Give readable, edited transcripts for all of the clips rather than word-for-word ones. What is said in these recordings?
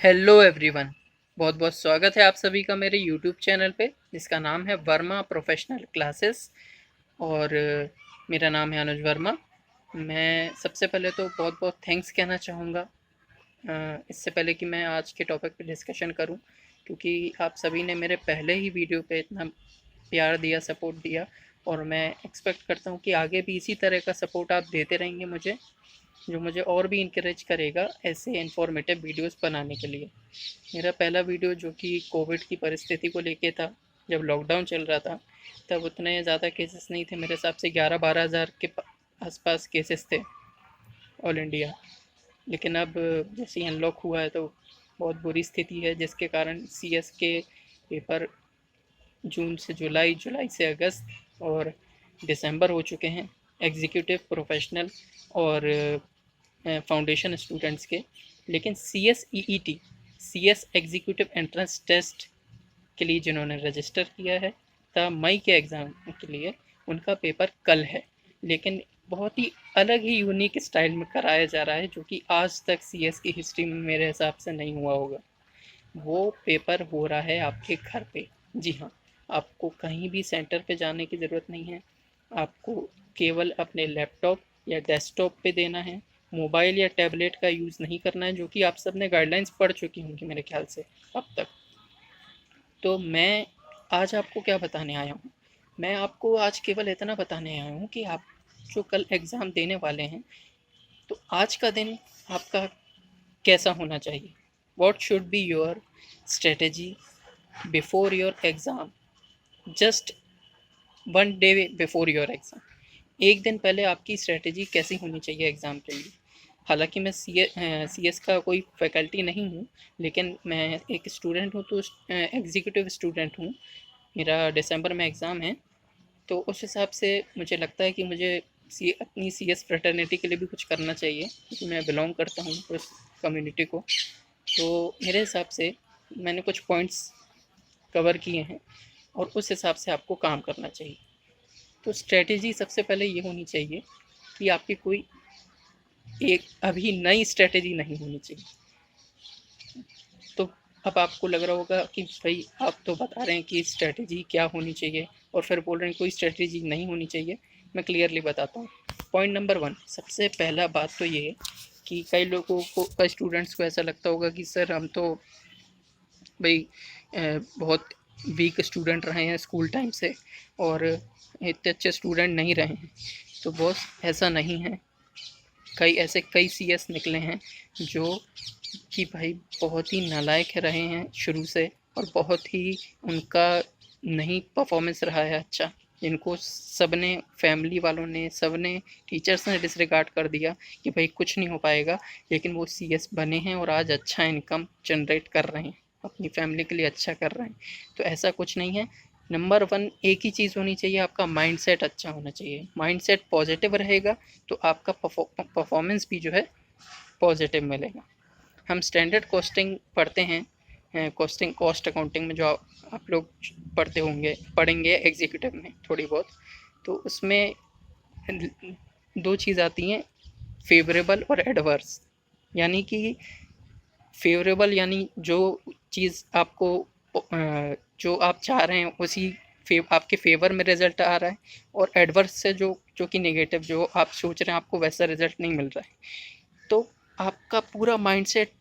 Hello everyone. बहुत बहुत स्वागत है आप सभी का मेरे यूट्यूब चैनल पे जिसका नाम है वर्मा प्रोफेशनल क्लासेस। और मेरा नाम है अनुज वर्मा। मैं सबसे पहले तो बहुत बहुत थैंक्स कहना चाहूँगा इससे पहले कि मैं आज के टॉपिक पे डिस्कशन करूं, क्योंकि आप सभी ने मेरे पहले ही वीडियो पे इतना प्यार दिया, सपोर्ट दिया, और मैं एक्सपेक्ट करता हूं कि आगे भी इसी तरह का सपोर्ट आप देते रहेंगे मुझे, जो मुझे और भी इनकरेज करेगा ऐसे इन्फॉर्मेटिव वीडियोस बनाने के लिए। मेरा पहला वीडियो जो कि कोविड की परिस्थिति को लेके था, जब लॉकडाउन चल रहा था तब उतने ज़्यादा केसेस नहीं थे, मेरे हिसाब से 11-12 हज़ार के आसपास केसेस थे ऑल इंडिया। लेकिन अब जैसे ही अनलॉक हुआ है तो बहुत बुरी स्थिति है, जिसके कारण सीएस के पेपर जून से जुलाई, जुलाई से अगस्त और दिसंबर हो चुके हैं एग्जीक्यूटिव, प्रोफेशनल और फाउंडेशन स्टूडेंट्स के। लेकिन C S E E T, C S executive entrance test के लिए जिन्होंने रजिस्टर किया है तब मई के एग्ज़ाम के लिए, उनका पेपर कल है। लेकिन बहुत ही अलग ही यूनिक स्टाइल में कराया जा रहा है, जो कि आज तक सी एस की हिस्ट्री में मेरे हिसाब से नहीं हुआ होगा। वो पेपर हो रहा है आपके घर पे। जी हाँ, आपको कहीं भी सेंटर पे जाने की ज़रूरत नहीं है। आपको केवल अपने लैपटॉप या डेस्कटॉप पे देना है। मोबाइल या टैबलेट का यूज़ नहीं करना है, जो कि आप सब ने गाइडलाइंस पढ़ चुकी होंगी मेरे ख्याल से अब तक। तो मैं आज आपको क्या बताने आया हूँ, मैं आपको आज केवल इतना बताने आया हूँ कि आप जो कल एग्ज़ाम देने वाले हैं, तो आज का दिन आपका कैसा होना चाहिए। What should be your strategy before your exam, just one day before your exam. एक दिन पहले आपकी स्ट्रेटेजी कैसी होनी चाहिए एग्ज़ाम के लिए। हालांकि मैं सी एस का कोई फैकल्टी नहीं हूँ, लेकिन मैं एक स्टूडेंट हूँ, तो एग्जीक्यूटिव स्टूडेंट हूँ। मेरा दिसंबर में एग्ज़ाम है, तो उस हिसाब से मुझे लगता है कि मुझे अपनी सी एस फ्रेटर्निटी के लिए भी कुछ करना चाहिए, क्योंकि मैं बिलोंग करता हूँ उस कम्युनिटी को। तो मेरे हिसाब से मैंने कुछ पॉइंट्स कवर किए हैं और उस हिसाब से आपको काम करना चाहिए। तो स्ट्रेटेजी सबसे पहले ये होनी चाहिए कि आपकी कोई एक अभी नई स्ट्रेटेजी नहीं होनी चाहिए। तो अब आपको लग रहा होगा कि भाई आप तो बता रहे हैं कि स्ट्रेटेजी क्या होनी चाहिए और फिर बोल रहे हैं कोई स्ट्रेटेजी नहीं होनी चाहिए। मैं क्लियरली बताता हूँ। पॉइंट नंबर 1, सबसे पहला बात तो ये है कि कई लोगों को, कई स्टूडेंट्स को ऐसा लगता होगा कि सर हम तो भाई बहुत वीक स्टूडेंट रहे हैं स्कूल टाइम से और इतने अच्छे स्टूडेंट नहीं रहे हैं। तो बॉस ऐसा नहीं है। कई सी एस निकले हैं जो कि भाई बहुत ही नालायक रहे हैं शुरू से, और बहुत ही उनका नहीं परफॉर्मेंस रहा है अच्छा, जिनको सबने, फैमिली वालों ने, सबने, टीचर्स ने डिसरिगार्ड कर दिया कि भाई कुछ नहीं हो पाएगा। लेकिन वो सी एस बने हैं और आज अच्छा इनकम जनरेट कर रहे हैं, अपनी फैमिली के लिए अच्छा कर रहे हैं। तो ऐसा कुछ नहीं है। नंबर 1 एक ही चीज़ होनी चाहिए, आपका माइंडसेट अच्छा होना चाहिए। माइंडसेट पॉजिटिव रहेगा तो आपका परफॉर्मेंस भी जो है पॉजिटिव मिलेगा। हम स्टैंडर्ड कॉस्टिंग पढ़ते हैं, कॉस्टिंग, कॉस्ट अकाउंटिंग में जो आप लोग पढ़ते होंगे, पढ़ेंगे एग्जीक्यूटिव में थोड़ी बहुत, तो उसमें दो चीज़ आती हैं, फेवरेबल और एडवर्स। यानी कि फेवरेबल यानी जो चीज़ आपको जो आप चाह रहे हैं उसी आपके फेवर में रिजल्ट आ रहा है, और एडवर्स से जो जो कि नेगेटिव, जो आप सोच रहे हैं आपको वैसा रिजल्ट नहीं मिल रहा है। तो आपका पूरा माइंडसेट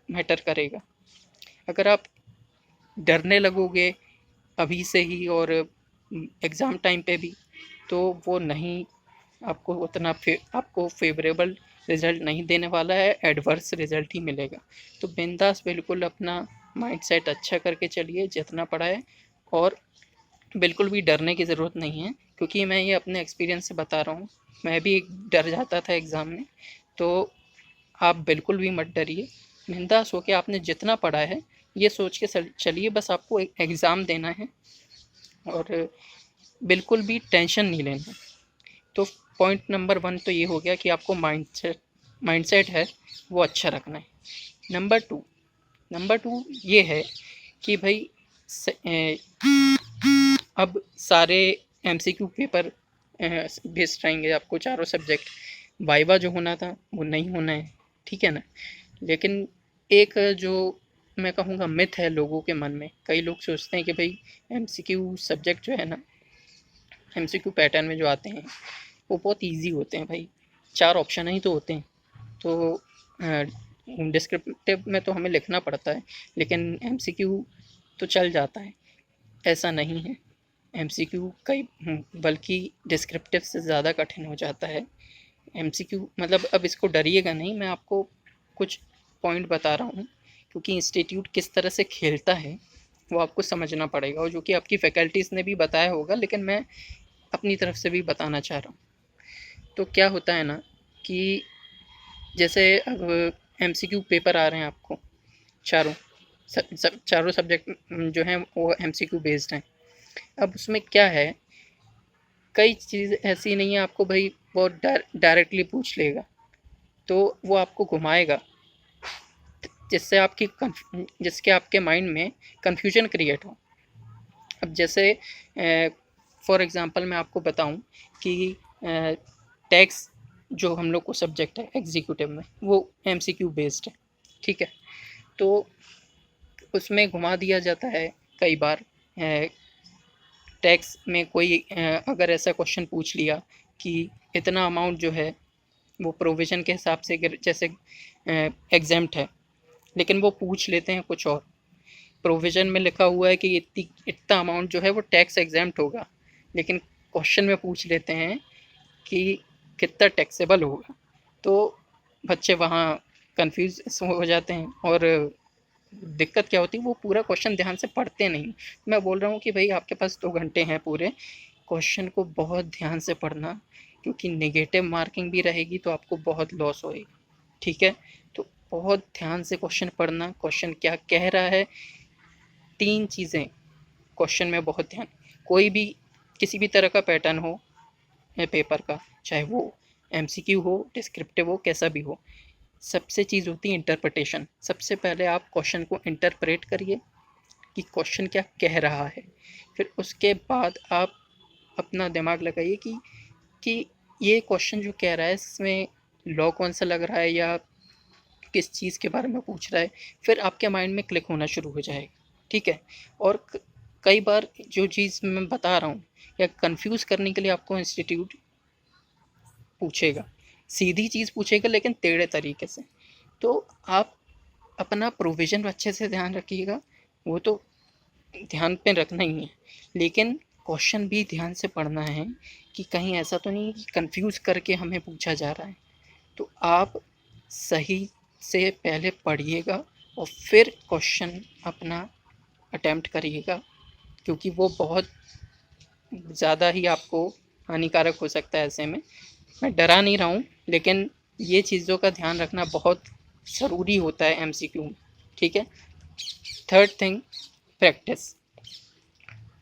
मैटर करेगा। अगर आप डरने लगोगे अभी से ही और एग्ज़ाम टाइम पे भी, तो वो नहीं, आपको उतना आपको फेवरेबल रिज़ल्ट नहीं देने वाला है, एडवर्स रिज़ल्ट ही मिलेगा। तो बिंदास बिल्कुल अपना माइंडसेट अच्छा करके चलिए जितना पड़ा है, और बिल्कुल भी डरने की ज़रूरत नहीं है, क्योंकि मैं ये अपने एक्सपीरियंस से बता रहा हूँ। मैं भी डर जाता था एग्ज़ाम में। तो आप बिल्कुल भी मत डरिए, बिंदास होके आपने जितना पढ़ा है ये सोच के चलिए, बस आपको एक एग्ज़ाम देना है और बिल्कुल भी टेंशन नहीं लेना। तो पॉइंट नंबर 1 तो ये हो गया कि आपको माइंडसेट है वो अच्छा रखना है। नंबर 2 ये है कि भाई अब सारे एमसीक्यू पेपर बेस्ड रहेंगे आपको, चारों सब्जेक्ट। वाइवा जो होना था वो नहीं होना है, ठीक है ना। लेकिन एक जो मैं कहूँगा मिथ है लोगों के मन में, कई लोग सोचते हैं कि भाई एमसीक्यू सब्जेक्ट जो है ना, एमसीक्यू पैटर्न में जो आते हैं वो बहुत इजी होते हैं भाई, 4 ऑप्शन ही तो होते हैं, तो डिस्क्रिप्टिव में तो हमें लिखना पड़ता है, लेकिन एमसीक्यू तो चल जाता है। ऐसा नहीं है, एमसीक्यू कई बल्कि डिस्क्रिप्टिव से ज़्यादा कठिन हो जाता है। एमसीक्यू मतलब अब इसको डरिएगा नहीं, मैं आपको कुछ पॉइंट बता रहा हूँ, क्योंकि इंस्टीट्यूट किस तरह से खेलता है वो आपको समझना पड़ेगा, और जो कि आपकी फैकल्टीज़ ने भी बताया होगा, लेकिन मैं अपनी तरफ से भी बताना चाह रहा हूँ। तो क्या होता है ना कि जैसे अब एमसीक्यू पेपर आ रहे हैं आपको, चारों चारों सब्जेक्ट जो हैं वो एमसीक्यू बेस्ड हैं। अब उसमें क्या है, कई चीज़ ऐसी नहीं है आपको भाई वो डायरेक्टली पूछ लेगा, तो वो आपको घुमाएगा जिसके आपके माइंड में कन्फ्यूजन क्रिएट हो। अब जैसे फॉर एग्ज़ाम्पल मैं आपको बताऊं कि टैक्स जो हम लोग को सब्जेक्ट है एग्जीक्यूटिव में, वो एमसीक्यू बेस्ड है, ठीक है। तो उसमें घुमा दिया जाता है कई बार, टैक्स में कोई अगर ऐसा क्वेश्चन पूछ लिया कि इतना अमाउंट जो है वो प्रोविज़न के हिसाब से जैसे एग्जेम्प्ट है, लेकिन वो पूछ लेते हैं कुछ और, प्रोविज़न में लिखा हुआ है कि इतना अमाउंट जो है वो टैक्स एग्जेम्प्ट होगा, लेकिन क्वेश्चन में पूछ लेते हैं कि कितना टैक्सेबल होगा, तो बच्चे वहाँ कंफ्यूज हो जाते हैं, और दिक्कत क्या होती है वो पूरा क्वेश्चन ध्यान से पढ़ते नहीं। मैं बोल रहा हूँ कि भाई आपके पास 2 घंटे हैं पूरे, क्वेश्चन को बहुत ध्यान से पढ़ना, क्योंकि नेगेटिव मार्किंग भी रहेगी तो आपको बहुत लॉस होएगी, ठीक है। तो बहुत ध्यान से क्वेश्चन पढ़ना, क्वेश्चन क्या कह रहा है, 3 चीज़ें क्वेश्चन में बहुत ध्यान, कोई भी किसी भी तरह का पैटर्न हो पेपर का, चाहे वो एमसीक्यू हो, डिस्क्रिप्टिव हो, कैसा भी हो, सबसे चीज़ होती है इंटरप्रिटेशन। सबसे पहले आप क्वेश्चन को इंटरप्रेट करिए कि क्वेश्चन क्या कह रहा है, फिर उसके बाद आप अपना दिमाग लगाइए कि ये क्वेश्चन जो कह रहा है इसमें लॉ कौन सा लग रहा है या किस चीज़ के बारे में पूछ रहा है, फिर आपके माइंड में क्लिक होना शुरू हो जाएगा, ठीक है। और कई बार जो चीज़ मैं बता रहा हूँ या कंफ्यूज करने के लिए आपको इंस्टीट्यूट पूछेगा, सीधी चीज़ पूछेगा लेकिन टेढ़े तरीके से, तो आप अपना प्रोविज़न अच्छे से ध्यान रखिएगा, वो तो ध्यान पे रखना ही है, लेकिन क्वेश्चन भी ध्यान से पढ़ना है कि कहीं ऐसा तो नहीं कि कंफ्यूज करके हमें पूछा जा रहा है। तो आप सही से पहले पढ़िएगा और फिर क्वेश्चन अपना अटेम्प्ट करिएगा, क्योंकि वो बहुत ज़्यादा ही आपको हानिकारक हो सकता है। ऐसे में मैं डरा नहीं रहा हूँ, लेकिन ये चीज़ों का ध्यान रखना बहुत ज़रूरी होता है एमसीक्यू में, ठीक है। Third thing, practice.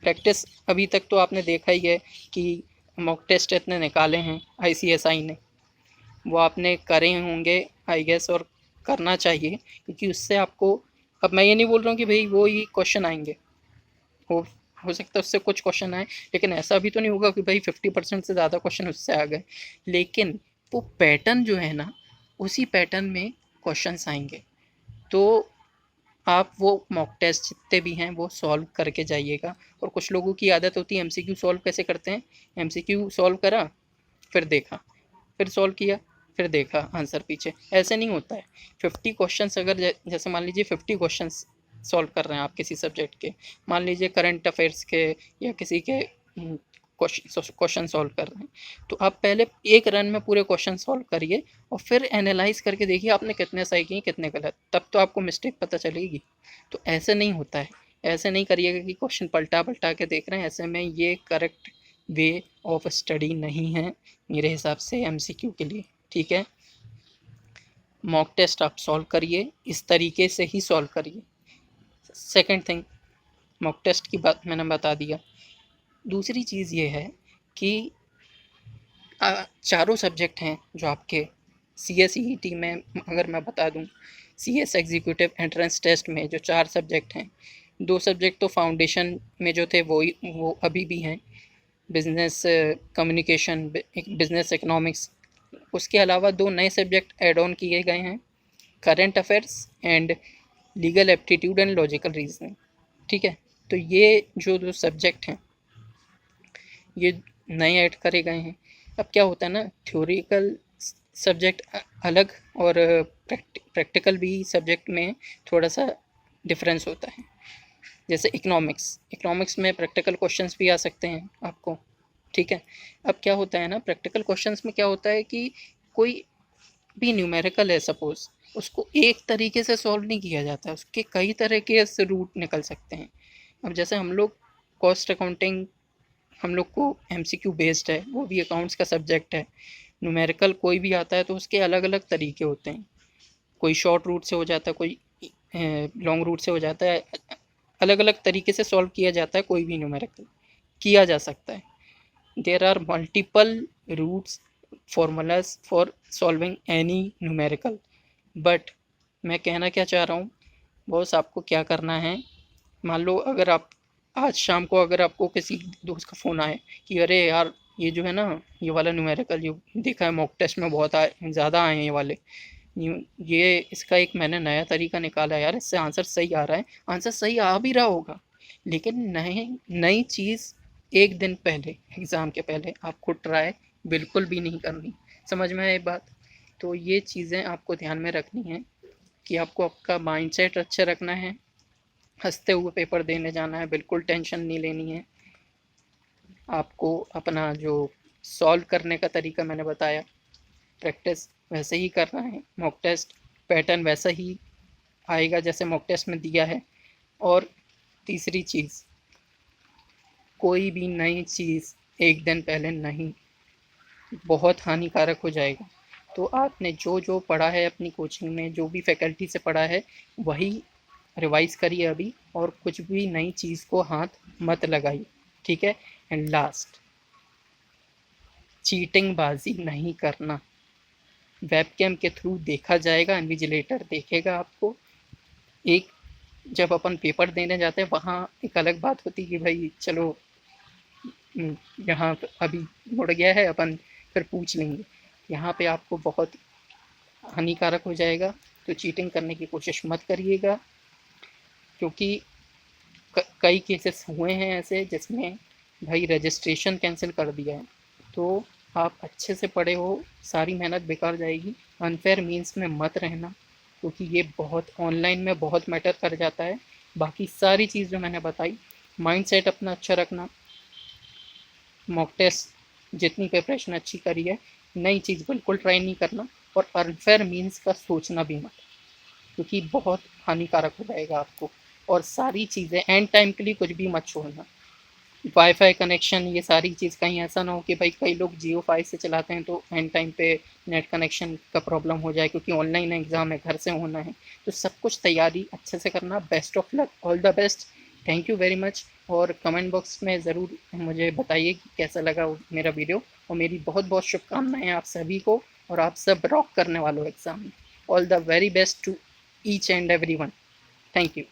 प्रैक्टिस अभी तक तो आपने देखा ही है कि मॉक टेस्ट इतने निकाले हैं आईसीएसआई ने, वो आपने करे होंगे आई गेस, और करना चाहिए, क्योंकि उससे आपको, अब मैं ये नहीं बोल रहा हूँ कि भाई वो ही क्वेश्चन आएंगे, हो हो सकता है उससे कुछ क्वेश्चन आए, लेकिन ऐसा भी तो नहीं होगा कि भाई 50% से ज़्यादा क्वेश्चन उससे आ गए, लेकिन वो पैटर्न जो है ना, उसी पैटर्न में क्वेश्चंस आएंगे। तो आप वो मॉक टेस्ट जितने भी हैं वो सॉल्व करके जाइएगा। और कुछ लोगों की आदत होती है एमसीक्यू सॉल्व कैसे करते हैं, एमसीक्यू सॉल्व करा, फिर देखा, फिर सॉल्व किया, फिर देखा आंसर पीछे, ऐसे नहीं होता है। 50 क्वेश्चंस अगर जैसे मान लीजिए 50 क्वेश्चंस सॉल्व कर रहे हैं आप किसी सब्जेक्ट के, मान लीजिए करंट अफेयर्स के या किसी के क्वेश्चन सॉल्व कर रहे हैं, तो आप पहले एक रन में पूरे क्वेश्चन सॉल्व करिए और फिर एनालाइज करके देखिए आपने कितने सही किए कितने गलत, तब तो आपको मिस्टेक पता चलेगी। तो ऐसे नहीं होता है, ऐसे नहीं करिएगा कि क्वेश्चन पलटा पलटा के देख रहे हैं, ऐसे में ये करेक्ट वे ऑफ स्टडी नहीं है मेरे हिसाब से एमसीक्यू के लिए, ठीक है। मॉक टेस्ट आप सॉल्व करिए, इस तरीके से ही सॉल्व करिए। सेकंड थिंग, मॉक टेस्ट की बात मैंने बता दिया। दूसरी चीज़ ये है कि चारों सब्जेक्ट हैं जो आपके CSET में, अगर मैं बता दूं, CS एग्जीक्यूटिव एंट्रेंस टेस्ट में जो 4 सब्जेक्ट हैं, 2 सब्जेक्ट तो फाउंडेशन में जो थे वो अभी भी हैं, बिजनेस कम्युनिकेशन, बिजनेस इकोनॉमिक्स। उसके अलावा 2 नए सब्जेक्ट ऐड ऑन किए गए हैं, current affairs and legal aptitude and logical reasoning. ठीक है, तो ये जो दो सब्जेक्ट हैं ये नए ऐड करे गए हैं। अब क्या होता है ना, थ्योरिकल सब्जेक्ट अलग और प्रैक्टिकल भी सब्जेक्ट में थोड़ा सा डिफरेंस होता है। जैसे इकोनॉमिक्स में प्रैक्टिकल क्वेश्चंस भी आ सकते हैं आपको। ठीक है, अब क्या होता है ना, प्रैक्टिकल क्वेश्चंस में क्या होता है कि कोई भी न्यूमेरिकल है सपोज, उसको एक तरीके से सॉल्व नहीं किया जाता है, उसके कई तरह के रूट निकल सकते हैं। अब जैसे हम लोग कॉस्ट अकाउंटिंग हम लोग को एमसीक्यू बेस्ड है, वो भी अकाउंट्स का सब्जेक्ट है। न्यूमेरिकल कोई भी आता है तो उसके अलग अलग तरीके होते हैं, कोई शॉर्ट रूट से हो जाता है, कोई लॉन्ग रूट से हो जाता है, अलग अलग तरीके से सॉल्व किया जाता है, कोई भी न्यूमेरिकल किया जा सकता है। There are multiple roots formulas for solving any numerical, but मैं कहना क्या चाह रहा हूँ बॉस, आपको क्या करना है, मान लो अगर आप आज शाम को अगर आपको किसी दोस्त का फ़ोन आए कि अरे यार ये जो है ना, ये वाला न्यूमेरिकल जो देखा है मॉक टेस्ट में बहुत ज़्यादा आए हैं ये वाले, ये इसका एक मैंने नया तरीका निकाला है यार, इससे आंसर सही आ रहा है। आंसर सही आ भी रहा होगा, लेकिन नई चीज़ एक दिन पहले एग्ज़ाम के पहले आपको ट्राई बिल्कुल भी नहीं करनी। समझ में आए बात? तो ये चीज़ें आपको ध्यान में रखनी है कि आपको आपका माइंडसेट अच्छा रखना है, हंसते हुए पेपर देने जाना है, बिल्कुल टेंशन नहीं लेनी है। आपको अपना जो सॉल्व करने का तरीका मैंने बताया, प्रैक्टिस वैसे ही करना है, मॉक टेस्ट पैटर्न वैसा ही आएगा जैसे मॉक टेस्ट में दिया है। और तीसरी चीज़, कोई भी नई चीज़ एक दिन पहले नहीं, बहुत हानिकारक हो जाएगा। तो आपने जो जो पढ़ा है अपनी कोचिंग में, जो भी फैकल्टी से पढ़ा है, वही रिवाइज करिए अभी, और कुछ भी नई चीज़ को हाथ मत लगाइए। ठीक है, एंड लास्ट, चीटिंग बाजी नहीं करना। वेबकैम के थ्रू देखा जाएगा, इन्विजिलेटर देखेगा आपको। एक जब अपन पेपर देने जाते हैं वहाँ एक अलग बात होती है कि भाई चलो यहाँ अभी मुड़ गया है, अपन फिर पूछ लेंगे। यहाँ पे आपको बहुत हानिकारक हो जाएगा, तो चीटिंग करने की कोशिश मत करिएगा, क्योंकि कई केसेस हुए हैं ऐसे जिसमें भाई रजिस्ट्रेशन कैंसिल कर दिया है। तो आप अच्छे से पढ़े हो, सारी मेहनत बेकार जाएगी। अनफेयर मीन्स में मत रहना, क्योंकि ये बहुत ऑनलाइन में बहुत मैटर कर जाता है। बाकी सारी चीज़ जो मैंने बताई, माइंडसेट अपना अच्छा रखना, मॉक टेस्ट जितनी प्रिपरेशन अच्छी करी है, नई चीज़ बिल्कुल ट्राई नहीं करना, और अनफेयर मीन्स का सोचना भी मत, क्योंकि बहुत हानिकारक हो जाएगा आपको। और सारी चीज़ें एंड टाइम के लिए कुछ भी मत छोड़ना। वाईफाई कनेक्शन, ये सारी चीज़ कहीं ऐसा ना हो कि भाई कई लोग जियो फाई से चलाते हैं तो एंड टाइम पे नेट कनेक्शन का प्रॉब्लम हो जाए, क्योंकि ऑनलाइन एग्ज़ाम है, घर से होना है। तो सब कुछ तैयारी अच्छे से करना। Best of luck, all the best, thank you very much. और कमेंट बॉक्स में ज़रूर मुझे बताइए कि कैसा लगा मेरा वीडियो, और मेरी बहुत बहुत शुभकामनाएं आप सभी को, और आप सब रॉक करने वालों एग्ज़ाम में। All the very best to each and every one. Thank you.